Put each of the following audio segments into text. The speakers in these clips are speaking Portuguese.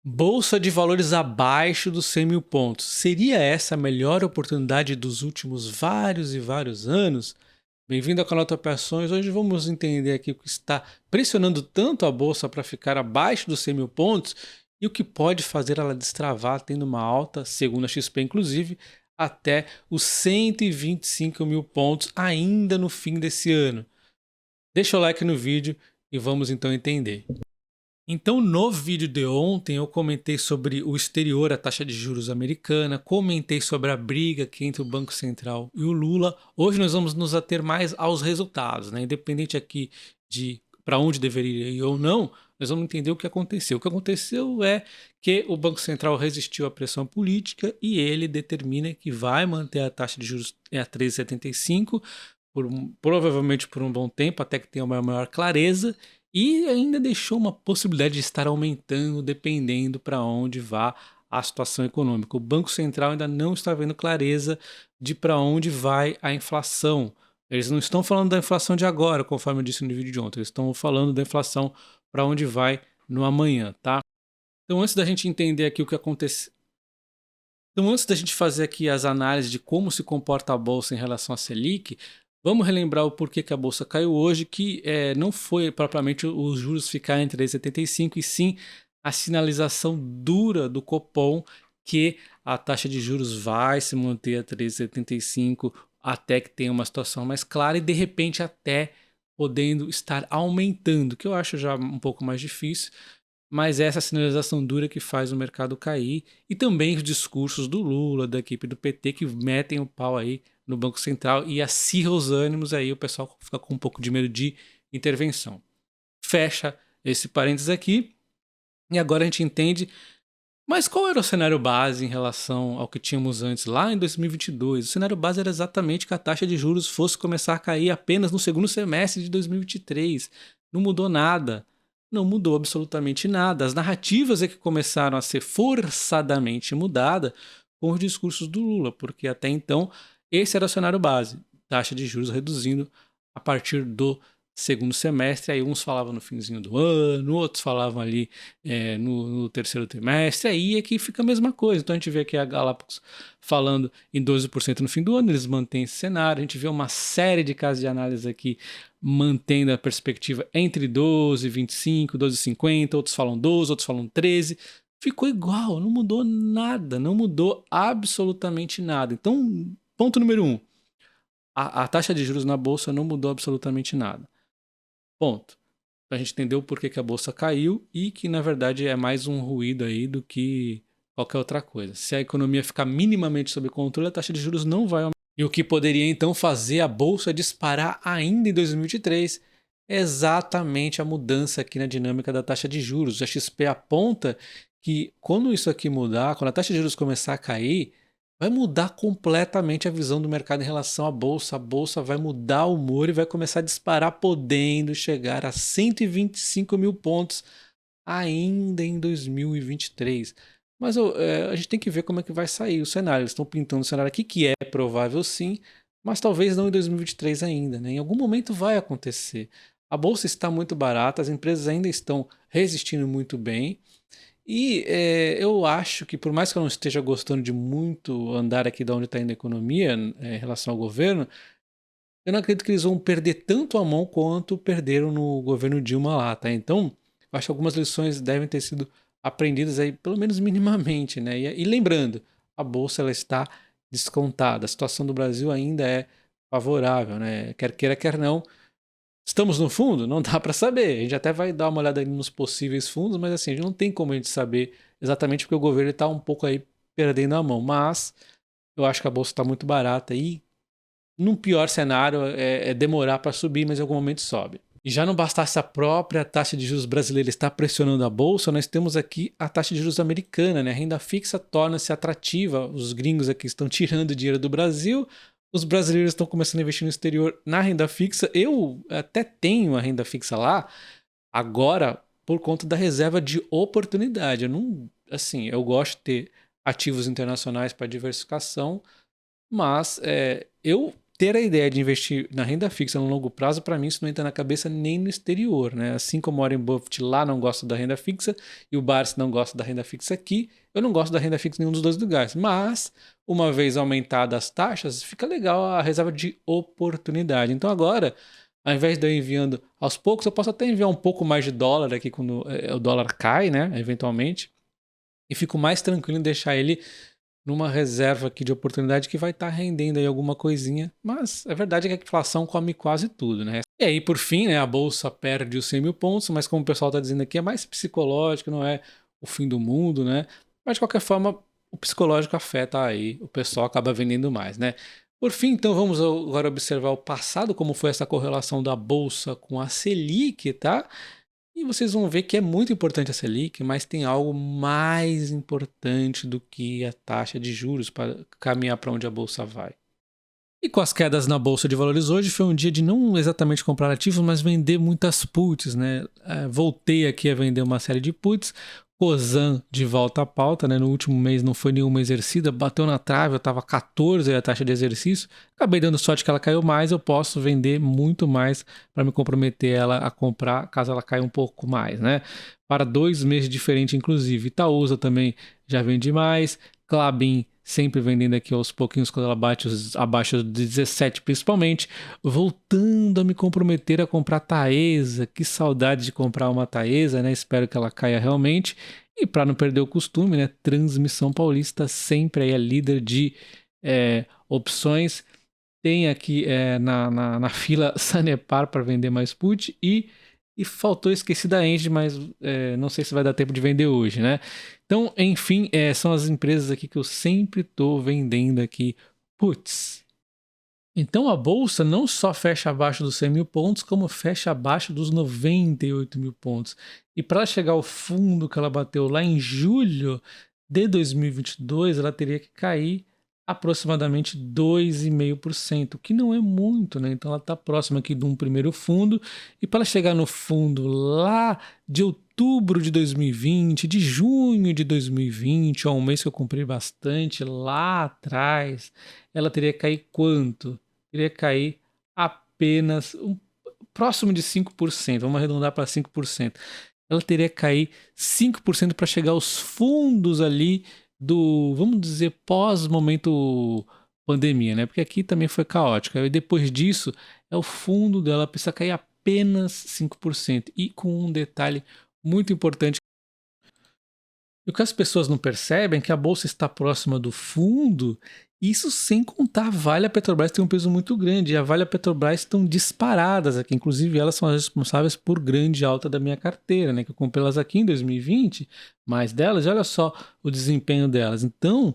Bolsa de valores abaixo dos 100 mil pontos. Seria essa a melhor oportunidade dos últimos vários anos? Bem-vindo ao canal Top Ações. Hoje vamos entender aqui o que está pressionando tanto a bolsa para ficar abaixo dos 100 mil pontos e o que pode fazer ela destravar tendo uma alta, segundo a XP inclusive, até os 125 mil pontos ainda no fim desse ano. Deixa o like no vídeo e vamos então entender. Então, no vídeo de ontem, eu comentei sobre o exterior, a taxa de juros americana, comentei sobre a briga aqui entre o Banco Central e o Lula. Hoje nós vamos nos ater mais aos resultados, né? Independente aqui de para onde deveria ir ou não, nós vamos entender o que aconteceu. O que aconteceu é que o Banco Central resistiu à pressão política e ele determina que vai manter a taxa de juros a 13,75 provavelmente por um bom tempo, até que tenha uma maior clareza. E ainda deixou uma possibilidade de estar aumentando dependendo para onde vá a situação econômica. O Banco Central ainda não está vendo clareza de para onde vai a inflação. Eles não estão falando da inflação de agora, conforme eu disse no vídeo de ontem. Eles estão falando da inflação para onde vai no amanhã, tá? Então, antes da gente entender aqui o que aconteceu. Então, antes da gente fazer aqui as análises de como se comporta a bolsa em relação à Selic, vamos relembrar o porquê que a bolsa caiu hoje, que não foi propriamente os juros ficar em 3,75 e sim a sinalização dura do Copom que a taxa de juros vai se manter a 3,75 até que tenha uma situação mais clara e de repente até podendo estar aumentando, que eu acho já um pouco mais difícil. Mas é essa sinalização dura que faz o mercado cair e também os discursos do Lula, da equipe do PT, que metem o pau aí no Banco Central e acirra os ânimos, aí o pessoal fica com um pouco de medo de intervenção. Fecha esse parênteses aqui e agora a gente entende, mas qual era o cenário base em relação ao que tínhamos antes, lá em 2022? O cenário base era exatamente que a taxa de juros fosse começar a cair apenas no segundo semestre de 2023. Não mudou nada. Não mudou absolutamente nada. As narrativas é que começaram a ser forçadamente mudadas com os discursos do Lula, porque até então esse era o cenário base, taxa de juros reduzindo a partir do segundo semestre. Aí uns falavam no finzinho do ano, outros falavam ali no terceiro trimestre, aí é que fica a mesma coisa. Então a gente vê aqui a Galápagos falando em 12% no fim do ano, eles mantêm esse cenário. A gente vê uma série de casos de análise aqui mantendo a perspectiva entre 12, 25, 12,50, outros falam 12, outros falam 13, ficou igual, não mudou nada, não mudou absolutamente nada. Então, ponto número 1, a taxa de juros na bolsa não mudou absolutamente nada. Ponto. A gente entendeu por que a bolsa caiu e que, na verdade, é mais um ruído aí do que qualquer outra coisa. Se a economia ficar minimamente sob controle, a taxa de juros não vai aumentar. E o que poderia então fazer a bolsa disparar ainda em 2023 é exatamente a mudança aqui na dinâmica da taxa de juros. A XP aponta que quando isso aqui mudar, quando a taxa de juros começar a cair, vai mudar completamente a visão do mercado em relação à bolsa. A bolsa vai mudar o humor e vai começar a disparar, podendo chegar a 125 mil pontos ainda em 2023. Mas a gente tem que ver como é que vai sair o cenário. Eles estão pintando o cenário aqui, que é provável sim, mas talvez não em 2023 ainda, né? Em algum momento vai acontecer. A bolsa está muito barata, as empresas ainda estão resistindo muito bem. E eu acho que, por mais que eu não esteja gostando de muito andar aqui de onde está indo a economia em relação ao governo, eu não acredito que eles vão perder tanto a mão quanto perderam no governo Dilma lá, tá? Então, eu acho que algumas lições devem ter sido aprendidas aí, pelo menos minimamente, né? E lembrando, a bolsa ela está descontada, a situação do Brasil ainda é favorável, né? Quer queira, quer não. Estamos no fundo? Não dá para saber. A gente até vai dar uma olhada aí nos possíveis fundos, mas assim, a gente não tem como a gente saber exatamente porque o governo está um pouco aí perdendo a mão. Mas eu acho que a bolsa está muito barata e, num pior cenário, é demorar para subir, mas em algum momento sobe. E já não bastasse a própria taxa de juros brasileira estar pressionando a bolsa, nós temos aqui a taxa de juros americana, né? A renda fixa torna-se atrativa, os gringos aqui estão tirando dinheiro do Brasil, os brasileiros estão começando a investir no exterior na renda fixa. Eu até tenho a renda fixa lá, agora por conta da reserva de oportunidade. Eu não, assim, eu gosto de ter ativos internacionais para diversificação, mas eu ter a ideia de investir na renda fixa no longo prazo, para mim isso não entra na cabeça nem no exterior, né? Assim como o Warren Buffett lá não gosta da renda fixa e o Barsi não gosta da renda fixa aqui, eu não gosto da renda fixa em nenhum dos dois lugares. Mas, uma vez aumentadas as taxas, fica legal a reserva de oportunidade. Então agora, ao invés de eu enviando aos poucos, eu posso até enviar um pouco mais de dólar aqui quando o dólar cai, né? Eventualmente. E fico mais tranquilo em deixar ele numa reserva aqui de oportunidade que vai estar rendendo aí alguma coisinha, mas a verdade é que a inflação come quase tudo, né? E aí, por fim, né, a bolsa perde os 100 mil pontos, mas como o pessoal está dizendo aqui, é mais psicológico, não é o fim do mundo, né? Mas de qualquer forma, o psicológico afeta aí, o pessoal acaba vendendo mais, né? Por fim, então, vamos agora observar o passado, como foi essa correlação da bolsa com a Selic, tá? E vocês vão ver que é muito importante a Selic, mas tem algo mais importante do que a taxa de juros para caminhar para onde a bolsa vai. E com as quedas na bolsa de valores hoje, foi um dia de não exatamente comprar ativos, mas vender muitas puts, né? Voltei aqui a vender uma série de puts. Cosan de volta à pauta, né? No último mês não foi nenhuma exercida, bateu na trave, eu estava 14 a taxa de exercício. Acabei dando sorte que ela caiu mais, eu posso vender muito mais para me comprometer ela a comprar caso ela caia um pouco mais, né? Para 2 meses diferentes, inclusive. Itaúsa também já vende mais. Klabin sempre vendendo aqui aos pouquinhos quando ela bate abaixo de 17 principalmente, voltando a me comprometer a comprar Taesa, que saudade de comprar uma Taesa, né? Espero que ela caia realmente. E para não perder o costume, né? Transmissão Paulista sempre aí é líder de opções. Tem aqui na fila Sanepar para vender mais put e faltou esqueci da Engie, mas não sei se vai dar tempo de vender hoje, né? Então, enfim, são as empresas aqui que eu sempre estou vendendo aqui puts. Então a bolsa não só fecha abaixo dos 100 mil pontos, como fecha abaixo dos 98 mil pontos. E para chegar ao fundo que ela bateu lá em julho de 2022, ela teria que cair aproximadamente 2,5%, que não é muito, né? Então ela está próxima aqui de um primeiro fundo, e para chegar no fundo lá de outubro de 2020, de junho de 2020, um mês que eu comprei bastante lá atrás, ela teria que cair quanto? Teria que cair apenas próximo de 5%, vamos arredondar para 5%. Ela teria que cair 5% para chegar aos fundos ali do, vamos dizer, pós-momento pandemia, né? Porque aqui também foi caótico. E depois disso, o fundo dela precisa cair apenas 5%. E com um detalhe muito importante. E o que as pessoas não percebem é que a bolsa está próxima do fundo, isso sem contar a Vale e a Petrobras tem um peso muito grande. E a Vale e a Petrobras estão disparadas aqui. Inclusive, elas são as responsáveis por grande alta da minha carteira, né? Que eu comprei elas aqui em 2020, mais delas, e olha só o desempenho delas. Então,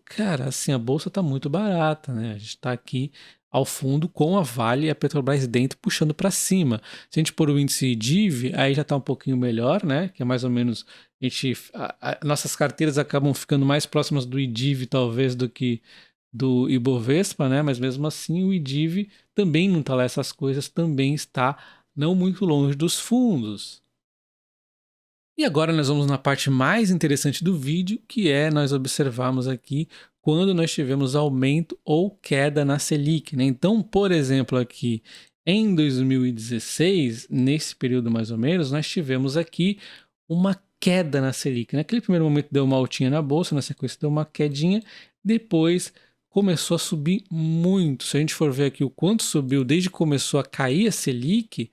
cara, assim, a bolsa está muito barata, né? A gente está aqui ao fundo com a Vale e a Petrobras dentro puxando para cima. Se a gente pôr o índice DIV, aí já está um pouquinho melhor, né? Que é mais ou menos nossas carteiras acabam ficando mais próximas do IDIV talvez do que do Ibovespa, né? Mas mesmo assim o IDIV também não está lá essas coisas, também está não muito longe dos fundos. E agora nós vamos na parte mais interessante do vídeo, que é nós observarmos aqui quando nós tivemos aumento ou queda na Selic, né? Então, por exemplo, aqui em 2016, nesse período mais ou menos, nós tivemos aqui uma queda na Selic. Naquele primeiro momento deu uma altinha na bolsa, na sequência deu uma quedinha, depois começou a subir muito. Se a gente for ver aqui o quanto subiu desde que começou a cair a Selic,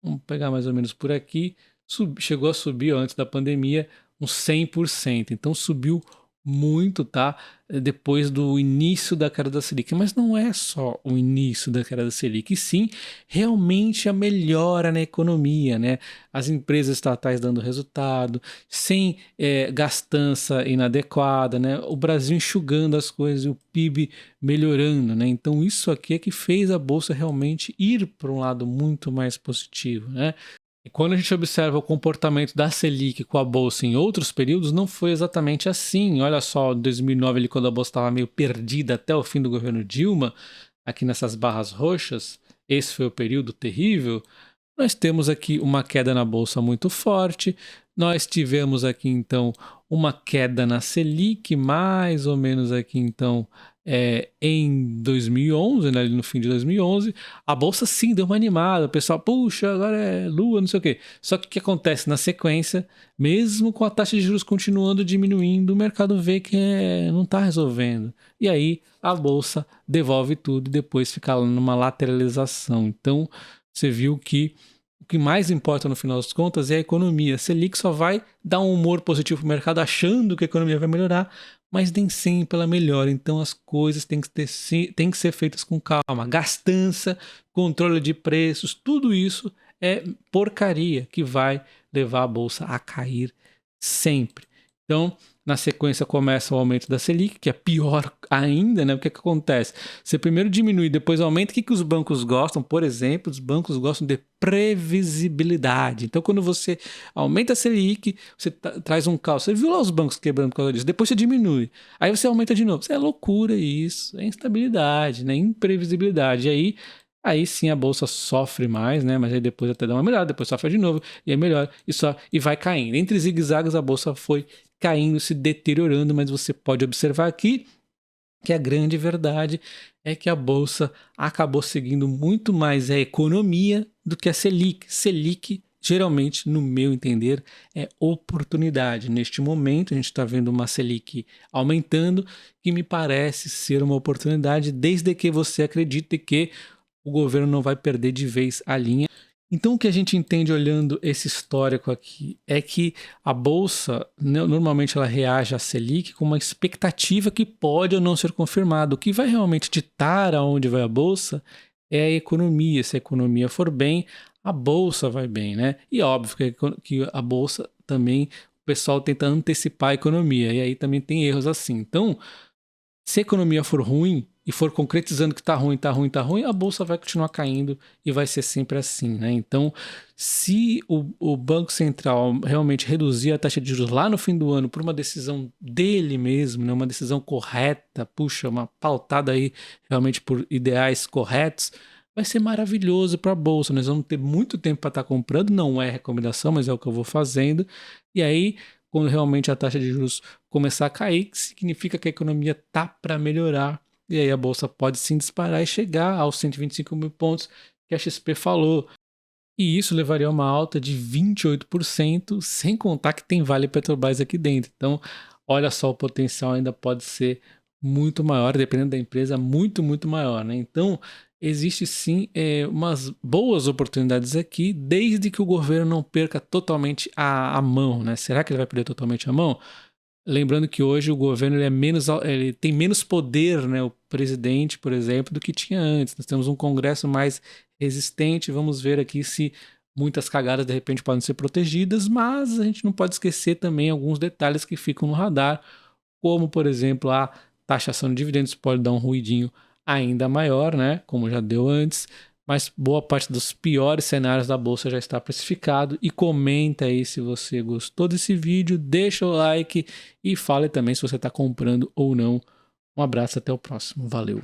vamos pegar mais ou menos por aqui, chegou a subir antes da pandemia uns 100%. Então subiu muito, tá? Depois do início da queda da Selic. Mas não é só o início da queda da Selic, e sim realmente a melhora na economia, né? As empresas estatais dando resultado, sem gastança inadequada, né? O Brasil enxugando as coisas e o PIB melhorando, né? Então isso aqui é que fez a bolsa realmente ir para um lado muito mais positivo, né? E quando a gente observa o comportamento da Selic com a bolsa em outros períodos, não foi exatamente assim. Olha só, em 2009, ali, quando a bolsa estava meio perdida até o fim do governo Dilma, aqui nessas barras roxas, esse foi o período terrível. Nós temos aqui uma queda na bolsa muito forte. Nós tivemos aqui, então, uma queda na Selic, mais ou menos aqui então em 2011, né, no fim de 2011, a bolsa sim deu uma animada, o pessoal, puxa, agora é lua, não sei o quê. Só que o que acontece na sequência, mesmo com a taxa de juros continuando diminuindo, o mercado vê que não está resolvendo. E aí a bolsa devolve tudo e depois fica numa lateralização. Então você viu que o que mais importa no final das contas é a economia. A Selic só vai dar um humor positivo para o mercado achando que a economia vai melhorar, mas nem sempre ela melhora. Então as coisas têm que ser feitas com calma. Gastança, controle de preços, tudo isso é porcaria que vai levar a bolsa a cair sempre. Então, na sequência começa o aumento da Selic, que é pior ainda, né? O que acontece? Você primeiro diminui, depois aumenta. O que os bancos gostam? Por exemplo, os bancos gostam de previsibilidade. Então, quando você aumenta a Selic, você traz um caos. Você viu lá os bancos quebrando por causa disso. Depois você diminui. Aí você aumenta de novo. Isso é loucura isso. É instabilidade, né? Imprevisibilidade. E aí sim a bolsa sofre mais, né? Mas aí depois até dá uma melhora, depois sofre de novo, e aí melhora, e vai caindo. Entre zigue-zagues a bolsa foi caindo, se deteriorando, mas você pode observar aqui que a grande verdade é que a bolsa acabou seguindo muito mais a economia do que a Selic. Selic, geralmente, no meu entender, é oportunidade. Neste momento, a gente está vendo uma Selic aumentando, que me parece ser uma oportunidade, desde que você acredite que o governo não vai perder de vez a linha. Então o que a gente entende olhando esse histórico aqui é que a bolsa, normalmente ela reage à Selic com uma expectativa que pode ou não ser confirmada. O que vai realmente ditar aonde vai a bolsa é a economia. Se a economia for bem, a bolsa vai bem, né? E óbvio que a bolsa também, o pessoal tenta antecipar a economia, e aí também tem erros assim. Então, se a economia for ruim e for concretizando que tá ruim, a bolsa vai continuar caindo e vai ser sempre assim, né? Então, se o Banco Central realmente reduzir a taxa de juros lá no fim do ano por uma decisão dele mesmo, né? Uma decisão correta, puxa, uma pautada aí realmente por ideais corretos, vai ser maravilhoso para a bolsa. Nós vamos ter muito tempo para estar comprando, não é recomendação, mas é o que eu vou fazendo. E aí, quando realmente a taxa de juros começar a cair, que significa que a economia tá para melhorar. E aí a bolsa pode sim disparar e chegar aos 125 mil pontos que a XP falou. E isso levaria a uma alta de 28%, sem contar que tem Vale Petrobras aqui dentro. Então, olha só, o potencial ainda pode ser muito maior, dependendo da empresa, muito, muito maior, né? Então, existe sim umas boas oportunidades aqui, desde que o governo não perca totalmente a mão, né? Será que ele vai perder totalmente a mão? Lembrando que hoje o governo ele tem menos poder, né? O presidente, por exemplo, do que tinha antes. Nós temos um Congresso mais resistente. Vamos ver aqui se muitas cagadas de repente podem ser protegidas, mas a gente não pode esquecer também alguns detalhes que ficam no radar, como, por exemplo, a taxação de dividendos pode dar um ruidinho ainda maior, né? Como já deu antes. Mas boa parte dos piores cenários da bolsa já está precificado. E comenta aí se você gostou desse vídeo, deixa o like e fale também se você está comprando ou não. Um abraço, até o próximo. Valeu!